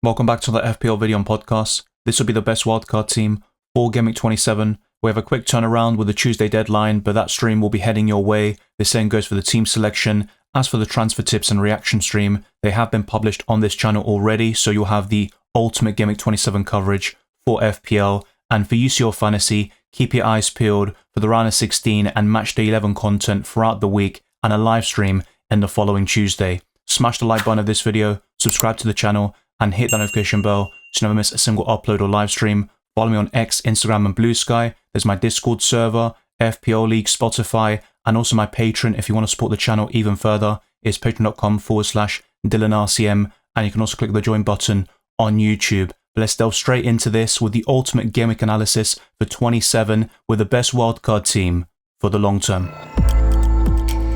Welcome back to the FPL video and podcast. This will be the best wildcard team for Gameweek 27. We have a quick turnaround with the Tuesday deadline, but that stream will be heading your way. The same goes for the team selection. As for the transfer tips and reaction stream, they have been published on this channel already, so you'll have the ultimate Gameweek 27 coverage for FPL. And for UCL Fantasy, keep your eyes peeled for the round of 16 and matchday 11 content throughout the week and a live stream in the following Tuesday. Smash the like button of this video, subscribe to the channel, and hit that notification bell so you never miss a single upload or live stream. Follow me on X, Instagram, and Blue Sky. There's my Discord server, FPL League, Spotify, and also my Patreon if you want to support the channel even further. It's patreon.com/DylanRCM, and you can also click the join button on YouTube. But let's delve straight into this with the ultimate Gameweek analysis for 27 with the best wildcard team for the long term.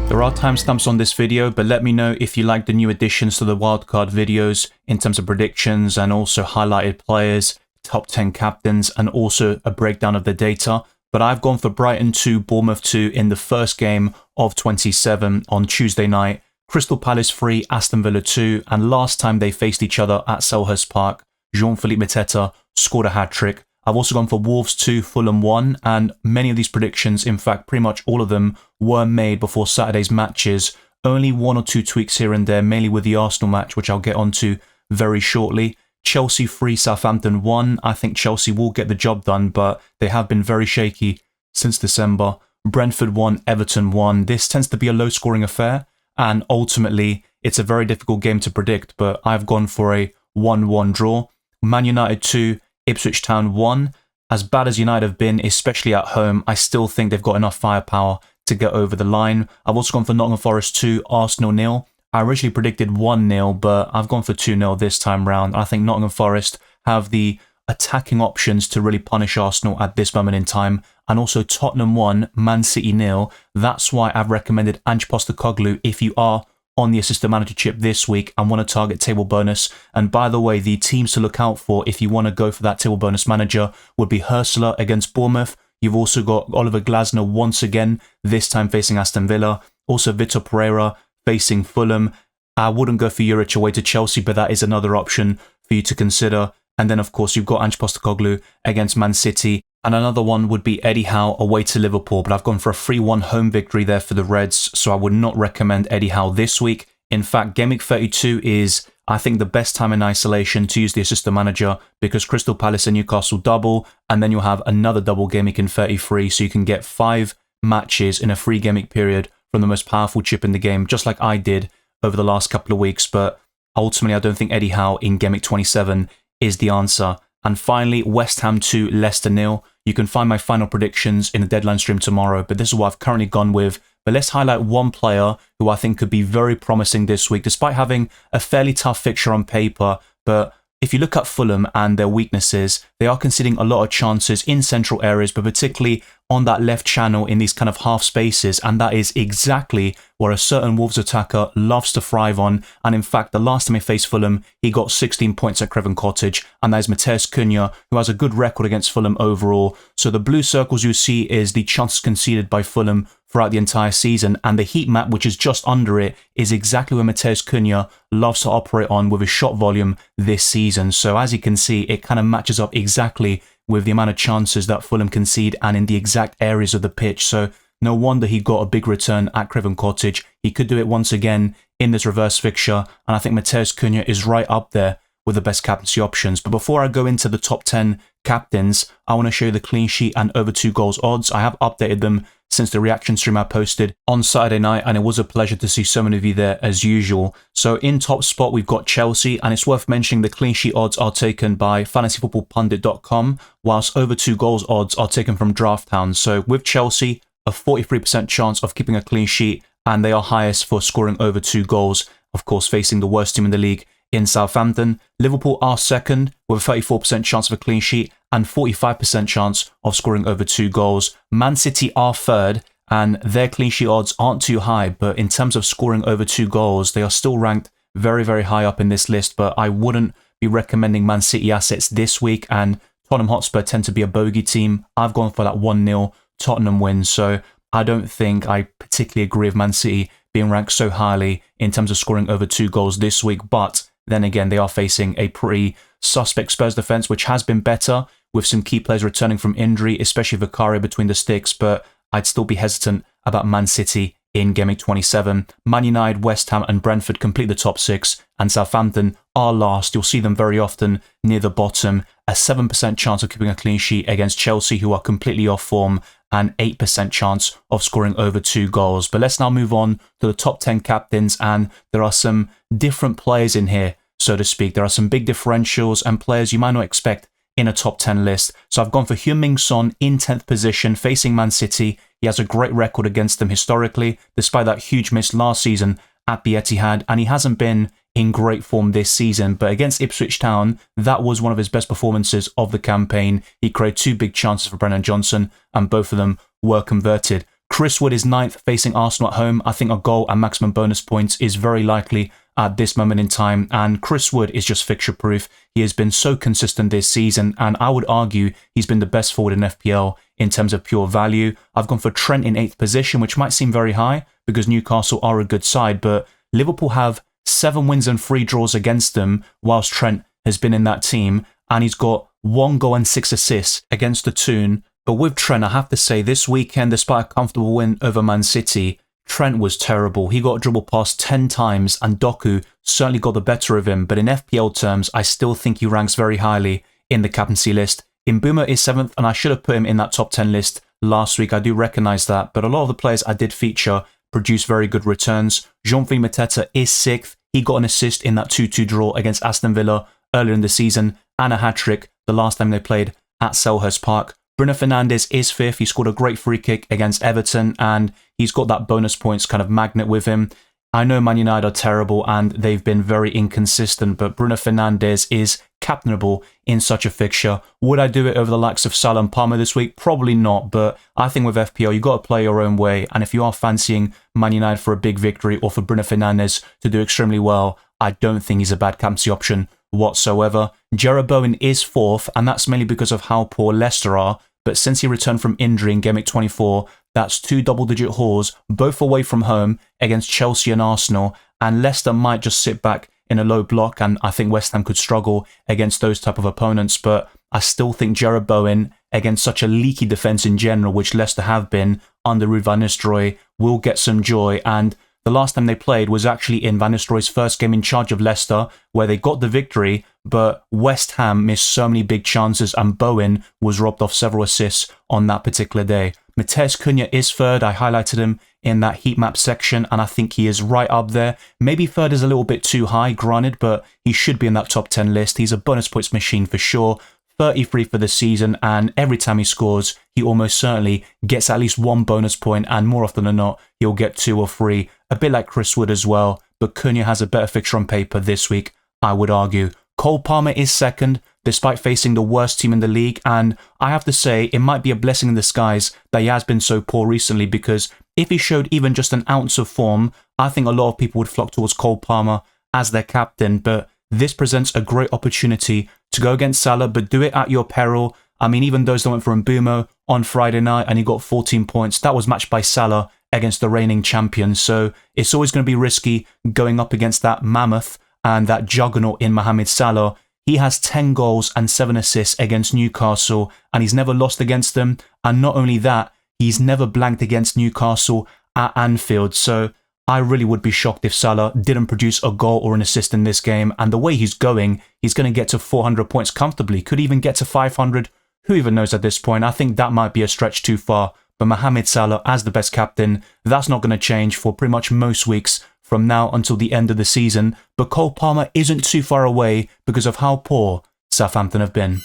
There are timestamps on this video, but let me know if you like the new additions to the wildcard videos in terms of predictions and also highlighted players, top 10 captains, and also a breakdown of the data. But I've gone for Brighton 2, Bournemouth 2 in the first game of 27 on Tuesday night, Crystal Palace 3, Aston Villa 2, and last time they faced each other at Selhurst Park, Jean-Philippe Mateta scored a hat-trick. I've also gone for Wolves 2, Fulham 1, and many of these predictions, in fact pretty much all of them, were made before Saturday's matches. Only one or two tweaks here and there, mainly with the Arsenal match, which I'll get onto very shortly. Chelsea 3, Southampton 1. I think Chelsea will get the job done, but they have been very shaky since December. Brentford 1, Everton 1. This tends to be a low-scoring affair, and ultimately, it's a very difficult game to predict, but I've gone for a 1-1 draw. Man United 2, Ipswich Town 1. As bad as United have been, especially at home, I still think they've got enough firepower to get over the line. I've also gone for Nottingham Forest 2, Arsenal 0. I originally predicted 1-0, but I've gone for 2-0 this time round. I think Nottingham Forest have the attacking options to really punish Arsenal at this moment in time. And also Tottenham 1, Man City 0. That's why I've recommended Ange Postecoglou if you are on the assistant manager chip this week and want to target table bonus. And by the way, the teams to look out for if you want to go for that table bonus manager would be Ursula against Bournemouth. You've also got Oliver Glasner once again, this time facing Aston Villa. Also Vitor Pereira facing Fulham. I wouldn't go for Juric away to Chelsea, but that is another option for you to consider. And then of course you've got Ange Postecoglou against Man City. And another one would be Eddie Howe away to Liverpool, but I've gone for a 3-1 home victory there for the Reds, so I would not recommend Eddie Howe this week. In fact, Gameweek 32 is, I think, the best time in isolation to use the assistant manager because Crystal Palace and Newcastle double, and then you'll have another double Gameweek in 33, so you can get 5 matches in a free Gameweek period from the most powerful chip in the game, just like I did over the last couple of weeks. But ultimately, I don't think Eddie Howe in Gameweek 27 is the answer. And finally, West Ham 2, Leicester 0. You can find my final predictions in the deadline stream tomorrow, but this is what I've currently gone with. But let's highlight one player who I think could be very promising this week, despite having a fairly tough fixture on paper. But if you look at Fulham and their weaknesses, they are conceding a lot of chances in central areas, but particularly on that left channel in these kind of half spaces, and that is exactly where a certain Wolves attacker loves to thrive on. And in fact, the last time he faced Fulham, he got 16 points at Craven Cottage, and that is Matheus Cunha, who has a good record against Fulham overall. So the blue circles you see is the chances conceded by Fulham throughout the entire season, and the heat map, which is just under it, is exactly where Matheus Cunha loves to operate on with his shot volume this season. So as you can see, it kind of matches up exactly with the amount of chances that Fulham concede and in the exact areas of the pitch. So no wonder he got a big return at Craven Cottage. He could do it once again in this reverse fixture, and I think Matheus Cunha is right up there with the best captaincy options. But before I go into the top 10 captains, I want to show you the clean sheet and over 2 goals odds. I have updated them since the reaction stream I posted on Saturday night, and it was a pleasure to see so many of you there as usual. So in top spot, we've got Chelsea, and it's worth mentioning the clean sheet odds are taken by fantasyfootballpundit.com, whilst over 2 goals odds are taken from Drafthound. So with Chelsea, a 43% chance of keeping a clean sheet, and they are highest for scoring over 2 goals, of course facing the worst team in the league in Southampton. Liverpool are second with a 34% chance of a clean sheet and 45% chance of scoring over 2 goals. Man City are third, and their clean sheet odds aren't too high, but in terms of scoring over 2 goals, they are still ranked very, very high up in this list. But I wouldn't be recommending Man City assets this week, and Tottenham Hotspur tend to be a bogey team. I've gone for that 1-0 Tottenham win, so I don't think I particularly agree with Man City being ranked so highly in terms of scoring over 2 goals this week. But then again, they are facing a pretty suspect Spurs defence, which has been better with some key players returning from injury, especially Vicario between the sticks, but I'd still be hesitant about Man City in Gameweek 27. Man United, West Ham and Brentford complete the top 6, and Southampton are last. You'll see them very often near the bottom. A 7% chance of keeping a clean sheet against Chelsea, who are completely off form, and 8% chance of scoring over 2 goals. But let's now move on to the top 10 captains, and there are some different players in here, so to speak. There are some big differentials and players you might not expect in a top 10 list. So I've gone for Heung-min Son in 10th position, facing Man City. He has a great record against them historically, despite that huge miss last season at the Etihad, and he hasn't been in great form this season. But against Ipswich Town, that was one of his best performances of the campaign. He created 2 big chances for Brennan Johnson, and both of them were converted. Chris Wood is 9th, facing Arsenal at home. I think a goal and maximum bonus points is very likely at this moment in time, and Chris Wood is just fixture proof. He has been so consistent this season, and I would argue he's been the best forward in FPL in terms of pure value. I've gone for Trent in 8th position, which might seem very high because Newcastle are a good side, but Liverpool have 7 wins and 3 draws against them whilst Trent has been in that team, and he's got 1 goal and 6 assists against the Toon. But with Trent, I have to say, this weekend, despite a comfortable win over Man City, Trent was terrible. He got dribbled past 10 times, and Doku certainly got the better of him. But in FPL terms, I still think he ranks very highly in the captaincy list. Mbeumo is 7th, and I should have put him in that top 10 list last week. I do recognise that. But a lot of the players I did feature produced very good returns. Jean-Philippe Mateta is 6th. He got an assist in that 2-2 draw against Aston Villa earlier in the season, and a hat-trick the last time they played at Selhurst Park. Bruno Fernandes is 5th. He scored a great free kick against Everton, and he's got that bonus points kind of magnet with him. I know Man United are terrible and they've been very inconsistent, but Bruno Fernandes is captainable in such a fixture. Would I do it over the likes of Salah and Palmer this week? Probably not, but I think with FPL, you've got to play your own way, and if you are fancying Man United for a big victory or for Bruno Fernandes to do extremely well, I don't think he's a bad captaincy option whatsoever. Jarrod Bowen is 4th, and that's mainly because of how poor Leicester are. But since he returned from injury in Gameweek 24, that's 2 double-digit hauls, both away from home against Chelsea and Arsenal, and Leicester might just sit back in a low block, and I think West Ham could struggle against those type of opponents. But I still think Jarrod Bowen, against such a leaky defence in general, which Leicester have been under Ruud van Nistelrooy, will get some joy. And the last time they played was actually in Van Nistelrooy's first game in charge of Leicester, where they got the victory, but West Ham missed so many big chances and Bowen was robbed of several assists on that particular day. Matheus Cunha is 3rd. I highlighted him in that heat map section, and I think he is right up there. Maybe 3rd is a little bit too high, granted, but he should be in that top 10 list. He's a bonus points machine for sure. 33 for the season, and every time he scores, he almost certainly gets at least 1 bonus point, and more often than not, he'll get 2 or 3, a bit like Chris Wood as well. But Cunha has a better fixture on paper this week, I would argue. Cole Palmer is 2nd, despite facing the worst team in the league, and I have to say, it might be a blessing in disguise that he has been so poor recently, because if he showed even just an ounce of form, I think a lot of people would flock towards Cole Palmer as their captain. But this presents a great opportunity to go against Salah, but do it at your peril. I mean, even those that went for Mbeumo on Friday night and he got 14 points, that was matched by Salah against the reigning champions. So it's always going to be risky going up against that mammoth and that juggernaut in Mohamed Salah. He has 10 goals and 7 assists against Newcastle, and he's never lost against them. And not only that, he's never blanked against Newcastle at Anfield. So I really would be shocked if Salah didn't produce a goal or an assist in this game. And the way he's going to get to 400 points comfortably. Could even get to 500. Who even knows at this point? I think that might be a stretch too far. But Mohamed Salah as the best captain, that's not going to change for pretty much most weeks from now until the end of the season. But Cole Palmer isn't too far away because of how poor Southampton have been.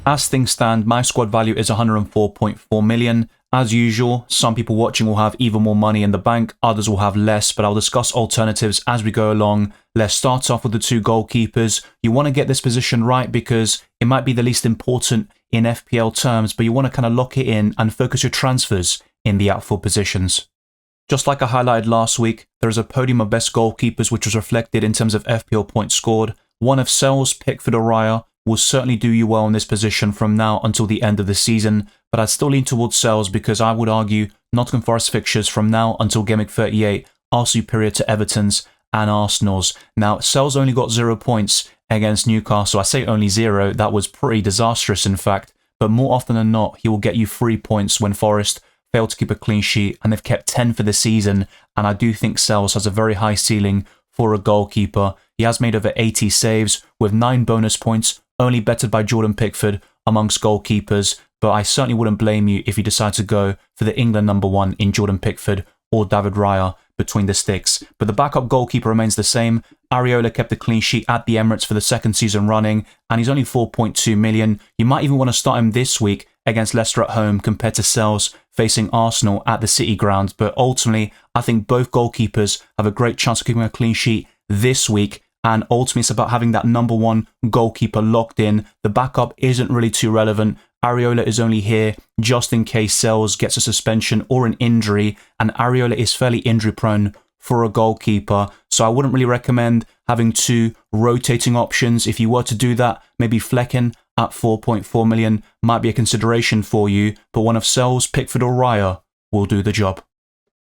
As things stand, my squad value is 104.4 million. As usual, some people watching will have even more money in the bank, others will have less, but I'll discuss alternatives as we go along. Let's start off with the 2 goalkeepers. You want to get this position right because it might be the least important in FPL terms, but you want to kind of lock it in and focus your transfers in the outfield positions. Just like I highlighted last week, there is a podium of best goalkeepers which was reflected in terms of FPL points scored. One of Sel's, Pickford or Raya will certainly do you well in this position from now until the end of the season, but I'd still lean towards Sel's because I would argue Nottingham Forest fixtures from now until Gameweek 38 are superior to Everton's and Arsenal's. Now, Sells only got 0 points against Newcastle. I say only 0, that was pretty disastrous in fact, but more often than not, he will get you 3 points when Forest failed to keep a clean sheet, and they've kept 10 for the season, and I do think Sells has a very high ceiling for a goalkeeper. He has made over 80 saves with 9 bonus points, only bettered by Jordan Pickford amongst goalkeepers, but I certainly wouldn't blame you if you decide to go for the England number 1 in Jordan Pickford or David Raya between the sticks. But the backup goalkeeper remains the same. Areola kept a clean sheet at the Emirates for the second season running, and he's only 4.2 million. You might even want to start him this week against Leicester at home compared to Sells facing Arsenal at the City ground. But ultimately, I think both goalkeepers have a great chance of keeping a clean sheet this week, and ultimately it's about having that number 1 goalkeeper locked in. The backup isn't really too relevant. Areola is only here just in case Sells gets a suspension or an injury, and Areola is fairly injury prone for a goalkeeper, so I wouldn't really recommend having 2 rotating options. If you were to do that, maybe Flecken at 4.4 million might be a consideration for you, but one of Sells, Pickford or Raya will do the job.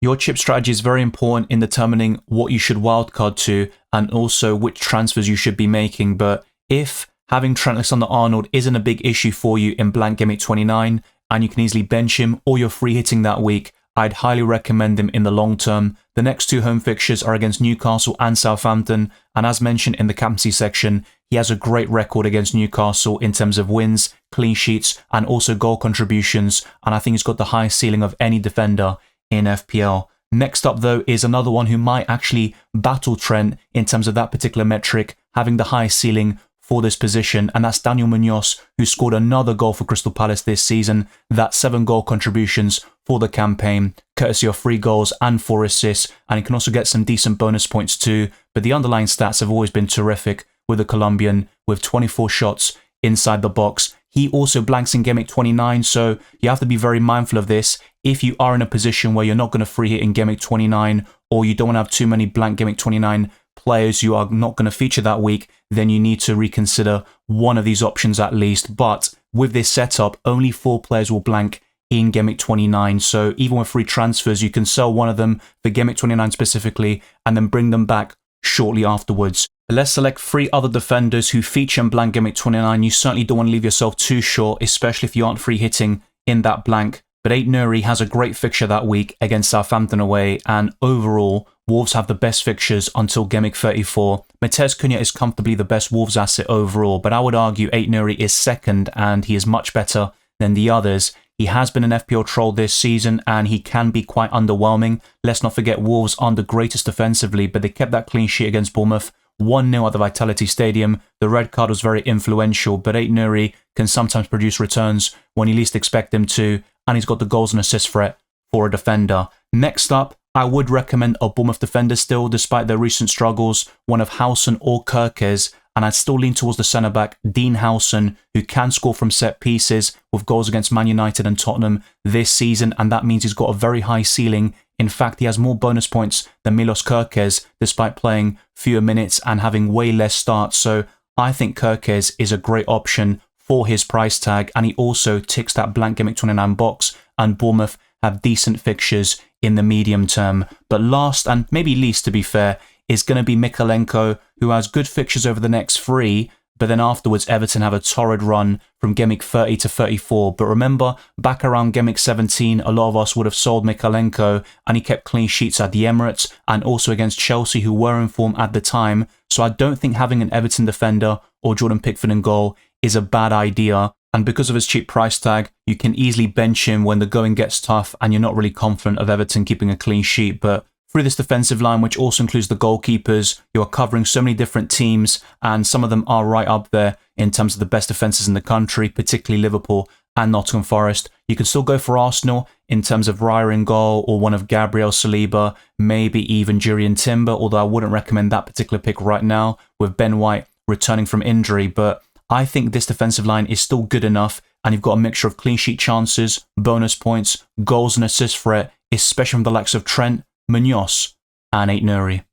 Your chip strategy is very important in determining what you should wildcard to and also which transfers you should be making, but if having Trent Alexander-Arnold isn't a big issue for you in blank Game Week 29 and you can easily bench him or you're free hitting that week, I'd highly recommend him in the long term. The next 2 home fixtures are against Newcastle and Southampton, and as mentioned in the captaincy section, he has a great record against Newcastle in terms of wins, clean sheets, and also goal contributions, and I think he's got the highest ceiling of any defender in FPL. Next up though is another one who might actually battle Trent in terms of that particular metric, having the highest ceiling for this position, and that's Daniel Munoz, who scored another goal for Crystal Palace this season. That's 7 goal contributions for the campaign, courtesy of 3 goals and 4 assists, and he can also get some decent bonus points too, but the underlying stats have always been terrific with the Colombian, with 24 shots inside the box. He also blanks in Game Week 29, so you have to be very mindful of this. If you are in a position where you're not going to free hit in Game Week 29, or you don't want to have too many blank Game Week 29 players you are not going to feature that week, then you need to reconsider one of these options at least. But with this setup, only 4 players will blank in Game Week 29, so even with free transfers, you can sell one of them for Game Week 29 specifically, and then bring them back shortly afterwards. Let's select 3 other defenders who feature in blank Game Week 29. You certainly don't want to leave yourself too short, especially if you aren't free hitting in that blank. But Aït-Nouri has a great fixture that week against Southampton away, and overall, Wolves have the best fixtures until Game Week 34. Matheus Cunha is comfortably the best Wolves asset overall, but I would argue Aït-Nouri is second, and he is much better than the others. He has been an FPL troll this season, and he can be quite underwhelming. Let's not forget Wolves aren't the greatest defensively, but they kept that clean sheet against Bournemouth, 1-0 at the Vitality Stadium. The red card was very influential, but Aït-Nouri can sometimes produce returns when you least expect him to, and he's got the goals and assist threat for a defender. Next up, I would recommend a Bournemouth defender still, despite their recent struggles, one of Howson or Kirkes, and I'd still lean towards the centre-back, Dean Howson, who can score from set pieces with goals against Man United and Tottenham this season, and that means he's got a very high ceiling. In fact, he has more bonus points than Milos Kirkes, despite playing fewer minutes and having way less starts, so I think Kirkes is a great option for his price tag, and he also ticks that blank Game Week 29 box, and Bournemouth have decent fixtures in the medium term. But last, and maybe least to be fair, is going to be Mykolenko, who has good fixtures over the next 3, but then afterwards Everton have a torrid run from Game Week 30 to 34. But remember, back around Game Week 17, a lot of us would have sold Mykolenko, and he kept clean sheets at the Emirates and also against Chelsea, who were in form at the time. So I don't think having an Everton defender or Jordan Pickford in goal is a bad idea. And because of his cheap price tag, you can easily bench him when the going gets tough and you're not really confident of Everton keeping a clean sheet. But through this defensive line, which also includes the goalkeepers, you are covering so many different teams, and some of them are right up there in terms of the best defences in the country, particularly Liverpool and Nottingham Forest. You can still go for Arsenal in terms of Raya in goal, or one of Gabriel Saliba, maybe even Jurrien Timber, although I wouldn't recommend that particular pick right now with Ben White returning from injury. But I think this defensive line is still good enough, and you've got a mixture of clean sheet chances, bonus points, goals and assist threat, especially from the likes of Trent, Munoz and Aït-Nouri.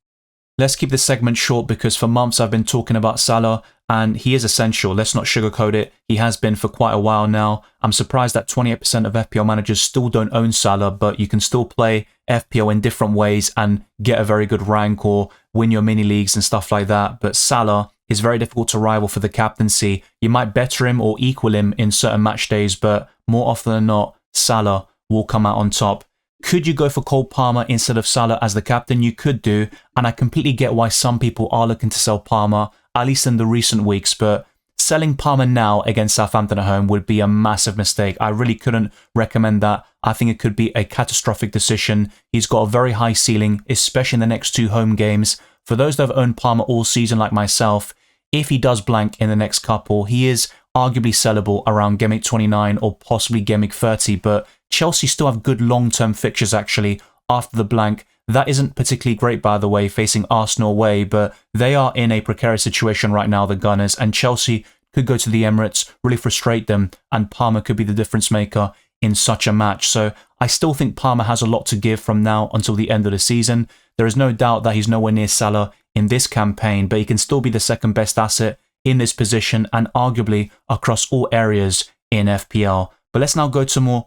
let's keep this segment short because for months I've been talking about Salah and he is essential. Let's not sugarcoat it. He has been for quite a while now. I'm surprised that 28% of FPL managers still don't own Salah, but you can still play FPL in different ways and get a very good rank or win your mini leagues and stuff like that. But Salah is very difficult to rival for the captaincy. You might better him or equal him in certain match days, but more often than not, Salah will come out on top. Could you go for Cole Palmer instead of Salah as the captain? You could do, and I completely get why some people are looking to sell Palmer, at least in the recent weeks, but selling Palmer now against Southampton at home would be a massive mistake. I really couldn't recommend that. I think it could be a catastrophic decision. He's got a very high ceiling, especially in the next 2 home games. For those that have owned Palmer all season like myself, if he does blank in the next couple, he is arguably sellable around Gameweek 29 or possibly Gameweek 30, but Chelsea still have good long-term fixtures actually after the blank. That isn't particularly great, by the way, facing Arsenal away, but they are in a precarious situation right now, the Gunners, and Chelsea could go to the Emirates, really frustrate them, and Palmer could be the difference maker in such a match. So I still think Palmer has a lot to give from now until the end of the season. There is no doubt that he's nowhere near Salah in this campaign, but he can still be the second best asset in this position and arguably across all areas in FPL. But let's now go to more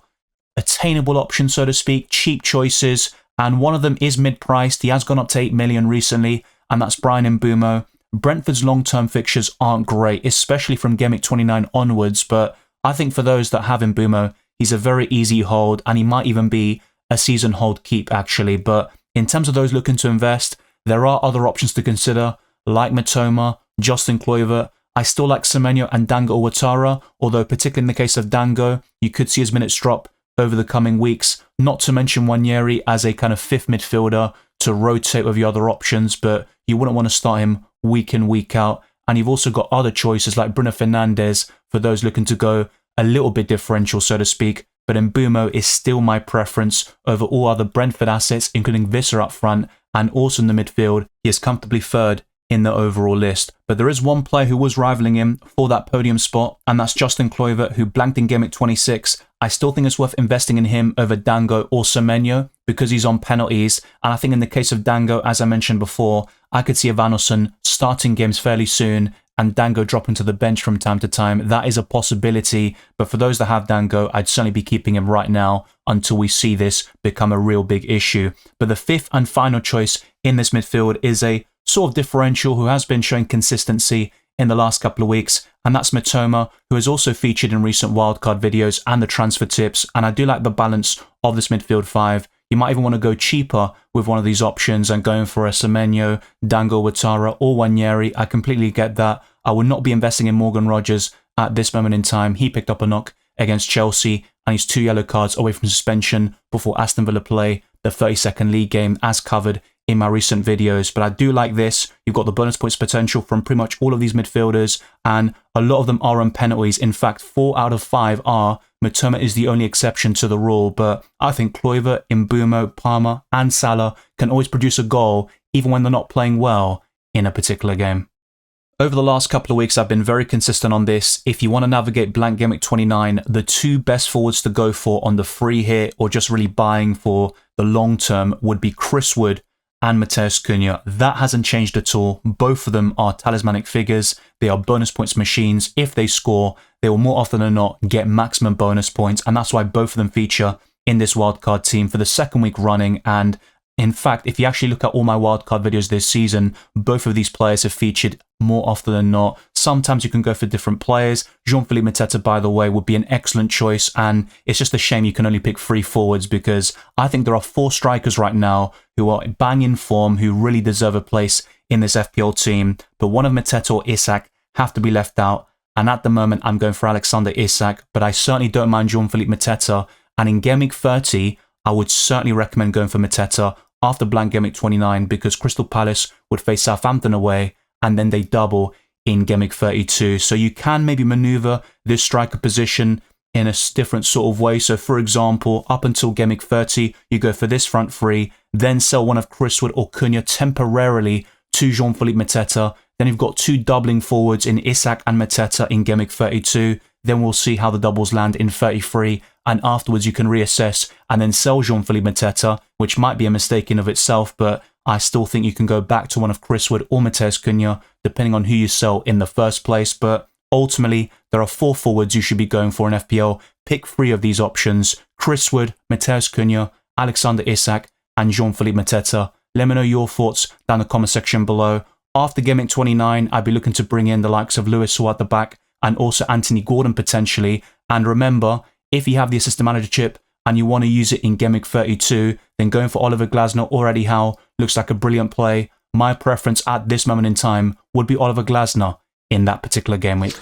attainable options, so to speak, cheap choices, and one of them is mid-priced. He has gone up to 8 million recently, and that's Bryan Mbeumo. Brentford's long-term fixtures aren't great, especially from Gameweek 29 onwards, but I think for those that have Mbeumo, he's a very easy hold, and he might even be a season hold keep actually. But in terms of those looking to invest, there are other options to consider, like Mitoma, Justin Kluivert. I still like Semenyo and Dango Ouattara, although particularly in the case of Dango, you could see his minutes drop over the coming weeks. Not to mention Nwaneri as a kind of 5th midfielder to rotate with your other options, but you wouldn't want to start him week in, week out. And you've also got other choices like Bruno Fernandes for those looking to go a little bit differential, so to speak. But Mbeumo is still my preference over all other Brentford assets, including Visser up front and also in the midfield. He is comfortably 3rd in the overall list. But there is one player who was rivaling him for that podium spot, and that's Justin Kluivert, who blanked in Gameweek 26. I still think it's worth investing in him over Dango or Semenyo because he's on penalties. And I think in the case of Dango, as I mentioned before, I could see Evanilson starting games fairly soon and Dango dropping to the bench from time to time. That is a possibility. But for those that have Dango, I'd certainly be keeping him right now until we see this become a real big issue. But the 5th and final choice in this midfield is a sort of differential who has been showing consistency in the last couple of weeks, and that's Mitoma, who has also featured in recent wildcard videos and the transfer tips, and I do like the balance of this midfield 5. You might even want to go cheaper with one of these options and going for a Semenyo, Dango Ouattara or Nwaneri. I completely get that. I would not be investing in Morgan Rogers at this moment in time. He picked up a knock against Chelsea and he's 2 yellow cards away from suspension before Aston Villa play the 32nd league game as covered in my recent videos. But I do like this. You've got the bonus points potential from pretty much all of these midfielders, and a lot of them are on penalties. In fact, 4 out of 5 are. Mitoma is the only exception to the rule, but I think Kluivert, Mbeumo, Palmer and Salah can always produce a goal even when they're not playing well in a particular game. Over the last couple of weeks, I've been very consistent on this. If you want to navigate blank Gameweek 29, the 2 best forwards to go for on the free hit or just really buying for the long term would be Chris Wood and Matheus Cunha. That hasn't changed at all. Both of them are talismanic figures. They are bonus points machines. If they score, they will more often than not get maximum bonus points, and that's why both of them feature in this wildcard team for the 2nd week running. And in fact, if you actually look at all my wildcard videos this season, both of these players have featured more often than not. Sometimes you can go for different players. Jean-Philippe Mateta, by the way, would be an excellent choice, and it's just a shame you can only pick 3 forwards because I think there are 4 strikers right now who are bang in form, who really deserve a place in this FPL team, but one of Mateta or Isak have to be left out, and at the moment I'm going for Alexander Isak, but I certainly don't mind Jean-Philippe Mateta, and in Gameweek 30, I would certainly recommend going for Mateta after blank Gameweek 29 because Crystal Palace would face Southampton away and then they double in Gameweek 32. So you can maybe maneuver this striker position in a different sort of way. So for example, up until Gameweek 30, you go for this front 3, then sell one of Chris Wood or Cunha temporarily to Jean-Philippe Mateta. Then you've got 2 doubling forwards in Isak and Mateta in Gameweek 32. Then we'll see how the doubles land in 33. And afterwards you can reassess and then sell Jean-Philippe Mateta, which might be a mistake in of itself, but I still think you can go back to one of Chris Wood or Matheus Cunha, depending on who you sell in the first place. But ultimately, there are 4 forwards you should be going for in FPL. Pick 3 of these options: Chris Wood, Matheus Cunha, Alexander Isak, and Jean-Philippe Mateta. Let me know your thoughts down in the comment section below. After Gameweek 29, I'd be looking to bring in the likes of Lewis Hall at the back and also Anthony Gordon potentially. And remember, if you have the assistant manager chip and you want to use it in Gameweek 32, then going for Oliver Glasner or Eddie Howe looks like a brilliant play. My preference at this moment in time would be Oliver Glasner in that particular game week.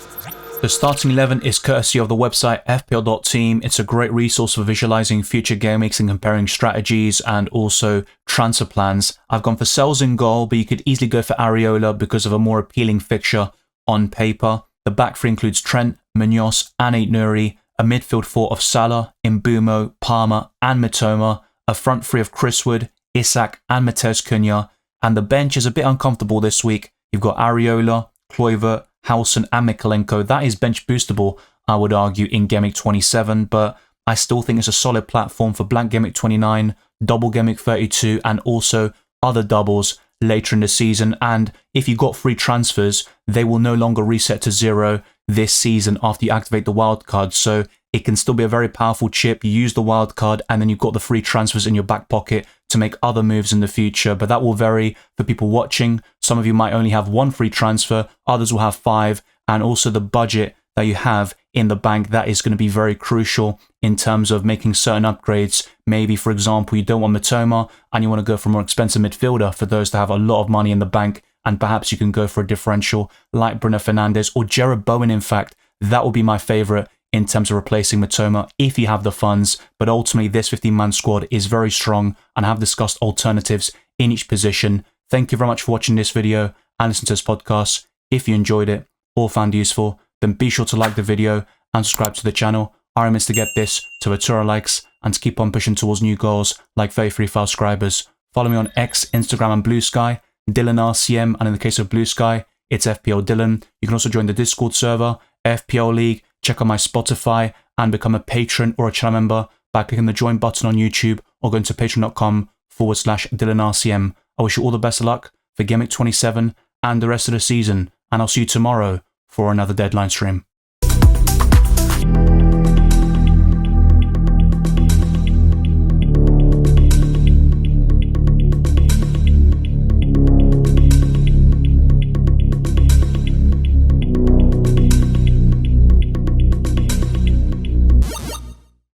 The starting 11 is courtesy of the website FPL.team. It's a great resource for visualizing future game weeks and comparing strategies and also transfer plans. I've gone for Sells in goal, but you could easily go for Areola because of a more appealing fixture on paper. The back 3 includes Trent, Munoz, and Aït-Nouri, a midfield 4 of Salah, Mbeumo, Palmer, and Mitoma, a front 3 of Chris Wood, Isak, and Matheus Cunha, and the bench is a bit uncomfortable this week. You've got Areola, Kluivert, Howson, and Mikalenko. That is bench boostable, I would argue, in Gameweek 27, but I still think it's a solid platform for blank Gameweek 29, double Gameweek 32, and also other doubles later in the season. And if you got free transfers, they will no longer reset to 0 this season after you activate the wildcard. So it can still be a very powerful chip. You use the wildcard and then you've got the free transfers in your back pocket to make other moves in the future. But that will vary for people watching. Some of you might only have 1 free transfer, others will have 5, and also the budget that you have in the bank, that is going to be very crucial in terms of making certain upgrades. Maybe, for example, you don't want Mitoma and you want to go for a more expensive midfielder for those that have a lot of money in the bank, and perhaps you can go for a differential like Bruno Fernandes or Jared Bowen. In fact, that will be my favourite in terms of replacing Mitoma if you have the funds. But ultimately, this 15-man squad is very strong, and I have discussed alternatives in each position. Thank you very much for watching this video and listening to this podcast. If you enjoyed it or found it useful, then be sure to like the video and subscribe to the channel. Our aim is to get this to a 200 likes and to keep on pushing towards new goals like 33,000 subscribers. Follow me on X, Instagram, and Blue Sky, Dylan RCM, and in the case of Blue Sky, it's FPL Dylan. You can also join the Discord server, FPL League, check out my Spotify, and become a patron or a channel member by clicking the join button on YouTube or going to patreon.com/DylanRCM. I wish you all the best of luck for Gameweek 27 and the rest of the season, and I'll see you tomorrow for another deadline stream.